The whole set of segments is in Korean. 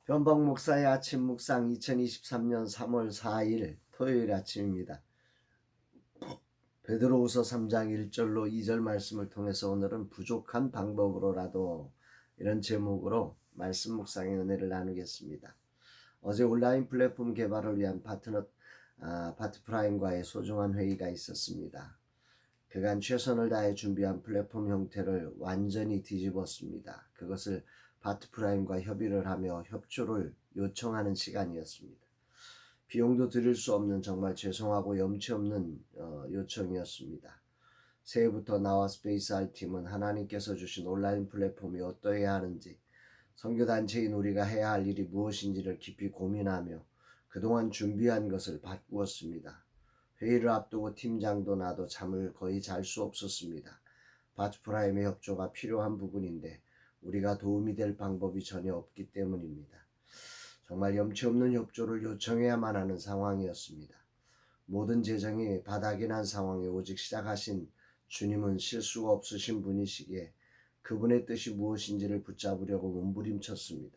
현박 목사의 아침 묵상 2023년 3월 4일 토요일 아침입니다. 베드로후서 3장 1절로 2절 말씀을 통해서 오늘은 부족한 방법으로라도 이런 제목으로 말씀 묵상의 은혜를 나누겠습니다. 어제 온라인 플랫폼 개발을 위한 파트프라임과의 소중한 회의가 있었습니다. 그간 최선을 다해 준비한 플랫폼 형태를 완전히 뒤집었습니다. 그것을 파트프라임과 협의를 하며 협조를 요청하는 시간이었습니다. 비용도 드릴 수 없는 정말 죄송하고 염치 없는 요청이었습니다. 새해부터 나와 스페이스 R팀은 하나님께서 주신 온라인 플랫폼이 어떠해야 하는지, 선교단체인 우리가 해야 할 일이 무엇인지를 깊이 고민하며 그동안 준비한 것을 바꾸었습니다. 회의를 앞두고 팀장도 나도 잠을 거의 잘 수 없었습니다. 파트프라임의 협조가 필요한 부분인데 우리가 도움이 될 방법이 전혀 없기 때문입니다. 정말 염치 없는 협조를 요청해야만 하는 상황이었습니다. 모든 재정이 바닥이 난 상황에 오직 시작하신 주님은 실수가 없으신 분이시기에 그분의 뜻이 무엇인지를 붙잡으려고 몸부림쳤습니다.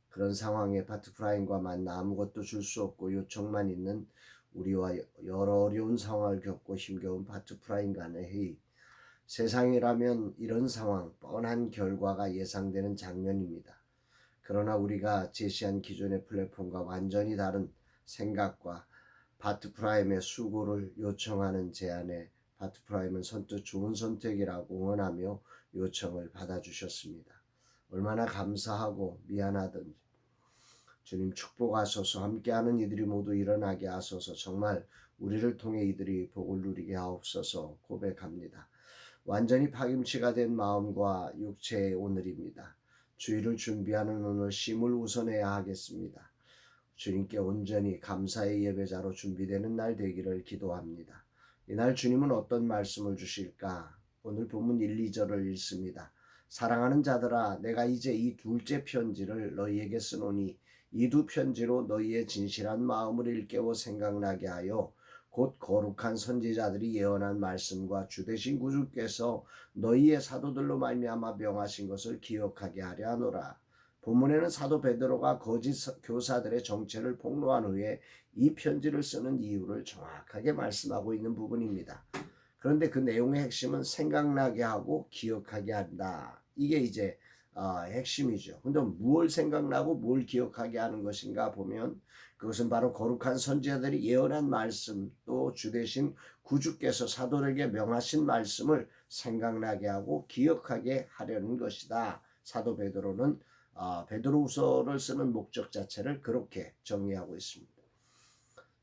그런 상황에 파트프라임과 만나 아무것도 줄 수 없고 요청만 있는 우리와 여러 어려운 상황을 겪고 힘겨운 파트프라임 간의 회의. 세상이라면 이런 상황, 뻔한 결과가 예상되는 장면입니다. 그러나 우리가 제시한 기존의 플랫폼과 완전히 다른 생각과 파트프라임의 수고를 요청하는 제안에 파트프라임은 선뜻 좋은 선택이라고 응원하며 요청을 받아주셨습니다. 얼마나 감사하고 미안하든지 주님 축복하소서. 함께하는 이들이 모두 일어나게 하소서. 정말 우리를 통해 이들이 복을 누리게 하옵소서 고백합니다. 완전히 파김치가 된 마음과 육체의 오늘입니다. 주일을 준비하는 오늘 쉼을 우선해야 하겠습니다. 주님께 온전히 감사의 예배자로 준비되는 날 되기를 기도합니다. 이날 주님은 어떤 말씀을 주실까? 오늘 본문 1, 2절을 읽습니다. 사랑하는 자들아, 내가 이제 이 둘째 편지를 너희에게 쓰노니 이 두 편지로 너희의 진실한 마음을 일깨워 생각나게 하여 곧 거룩한 선지자들이 예언한 말씀과 주되신 구주께서 너희의 사도들로 말미암아 명하신 것을 기억하게 하려 하노라. 본문에는 사도 베드로가 거짓 교사들의 정체를 폭로한 후에 이 편지를 쓰는 이유를 정확하게 말씀하고 있는 부분입니다. 그런데 그 내용의 핵심은 생각나게 하고 기억하게 한다. 이게 이제 핵심이죠. 근데 뭘 생각나고 뭘 기억하게 하는 것인가 보면 그것은 바로 거룩한 선지자들이 예언한 말씀, 또 주되신 구주께서 사도에게 명하신 말씀을 생각나게 하고 기억하게 하려는 것이다. 사도 베드로는 베드로후서를 쓰는 목적 자체를 그렇게 정의하고 있습니다.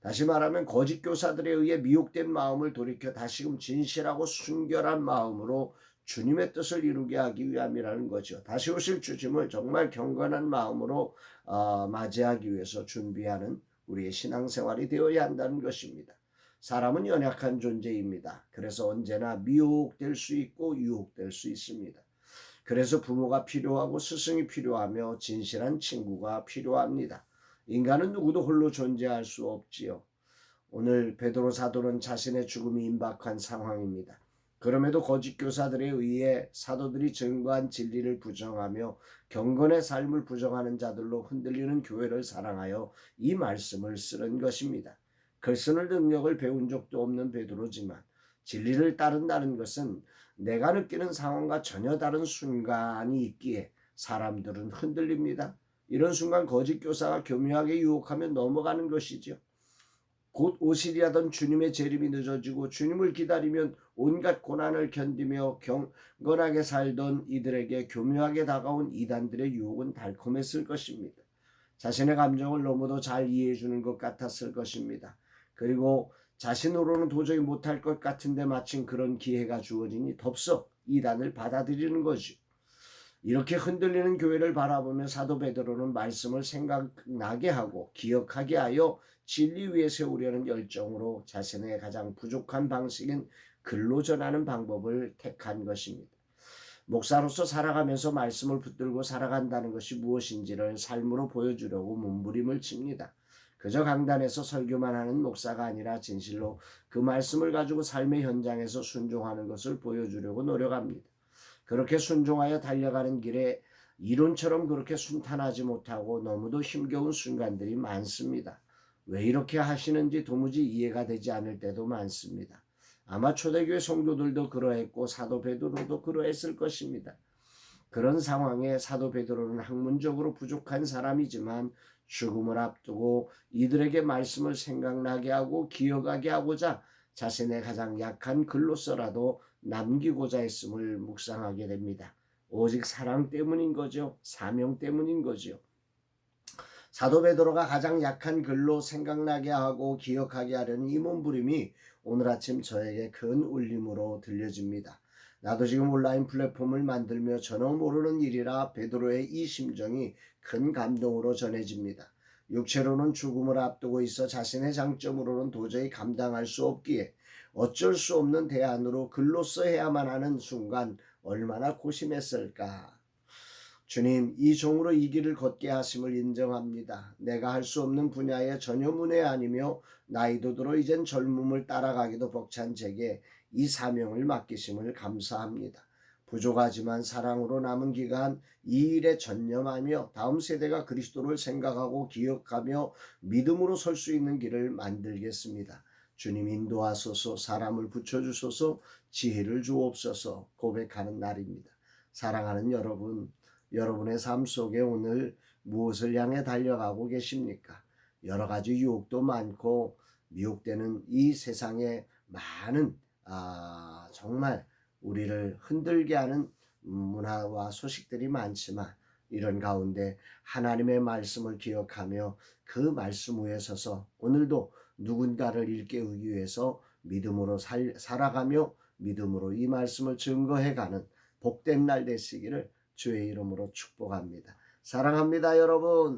다시 말하면 거짓 교사들에 의해 미혹된 마음을 돌이켜 다시금 진실하고 순결한 마음으로 주님의 뜻을 이루게 하기 위함이라는 거죠. 다시 오실 주님을 정말 경건한 마음으로 맞이하기 위해서 준비하는 우리의 신앙생활이 되어야 한다는 것입니다. 사람은 연약한 존재입니다. 그래서 언제나 미혹될 수 있고 유혹될 수 있습니다. 그래서 부모가 필요하고 스승이 필요하며 진실한 친구가 필요합니다. 인간은 누구도 홀로 존재할 수 없지요. 오늘 베드로 사도는 자신의 죽음이 임박한 상황입니다. 그럼에도 거짓 교사들에 의해 사도들이 증거한 진리를 부정하며 경건의 삶을 부정하는 자들로 흔들리는 교회를 사랑하여 이 말씀을 쓰는 것입니다. 글 쓰는 능력을 배운 적도 없는 베드로지만 진리를 따른다는 것은 내가 느끼는 상황과 전혀 다른 순간이 있기에 사람들은 흔들립니다. 이런 순간 거짓 교사가 교묘하게 유혹하며 넘어가는 것이죠. 곧 오시리하던 주님의 재림이 늦어지고 주님을 기다리면 온갖 고난을 견디며 경건하게 살던 이들에게 교묘하게 다가온 이단들의 유혹은 달콤했을 것입니다. 자신의 감정을 너무도 잘 이해해 주는 것 같았을 것입니다. 그리고 자신으로는 도저히 못할 것 같은데 마침 그런 기회가 주어지니 덥석 이단을 받아들이는 거죠. 이렇게 흔들리는 교회를 바라보며 사도 베드로는 말씀을 생각나게 하고 기억하게 하여 진리 위에 세우려는 열정으로 자신의 가장 부족한 방식인 글로 전하는 방법을 택한 것입니다. 목사로서 살아가면서 말씀을 붙들고 살아간다는 것이 무엇인지를 삶으로 보여주려고 몸부림을 칩니다. 그저 강단에서 설교만 하는 목사가 아니라 진실로 그 말씀을 가지고 삶의 현장에서 순종하는 것을 보여주려고 노력합니다. 그렇게 순종하여 달려가는 길에 이론처럼 그렇게 순탄하지 못하고 너무도 힘겨운 순간들이 많습니다. 왜 이렇게 하시는지 도무지 이해가 되지 않을 때도 많습니다. 아마 초대교회 성도들도 그러했고 사도 베드로도 그러했을 것입니다. 그런 상황에 사도 베드로는 학문적으로 부족한 사람이지만 죽음을 앞두고 이들에게 말씀을 생각나게 하고 기억하게 하고자 자신의 가장 약한 글로서라도 남기고자 했음을 묵상하게 됩니다. 오직 사랑 때문인 거죠. 사명 때문인 거죠. 사도 베드로가 가장 약한 글로 생각나게 하고 기억하게 하려는 이 몸부림이 오늘 아침 저에게 큰 울림으로 들려집니다. 나도 지금 온라인 플랫폼을 만들며 전혀 모르는 일이라 베드로의 이 심정이 큰 감동으로 전해집니다. 육체로는 죽음을 앞두고 있어 자신의 장점으로는 도저히 감당할 수 없기에 어쩔 수 없는 대안으로 글로써 해야만 하는 순간 얼마나 고심했을까. 주님, 이 종으로 이 길을 걷게 하심을 인정합니다. 내가 할 수 없는 분야의 전혀문외 아니며 나이도 들어 이젠 젊음을 따라가기도 벅찬 제게 이 사명을 맡기심을 감사합니다. 부족하지만 사랑으로 남은 기간 이 일에 전념하며 다음 세대가 그리스도를 생각하고 기억하며 믿음으로 설 수 있는 길을 만들겠습니다. 주님 인도하소서. 사람을 붙여주소서. 지혜를 주옵소서. 고백하는 날입니다. 사랑하는 여러분, 여러분의 삶 속에 오늘 무엇을 향해 달려가고 계십니까? 여러 가지 유혹도 많고 미혹되는 이 세상에 많은 정말 우리를 흔들게 하는 문화와 소식들이 많지만 이런 가운데 하나님의 말씀을 기억하며 그 말씀 위에 서서 오늘도 누군가를 일깨우기 위해서 믿음으로 살아가며 믿음으로 이 말씀을 증거해가는 복된 날 되시기를 주의 이름으로 축복합니다. 사랑합니다, 여러분.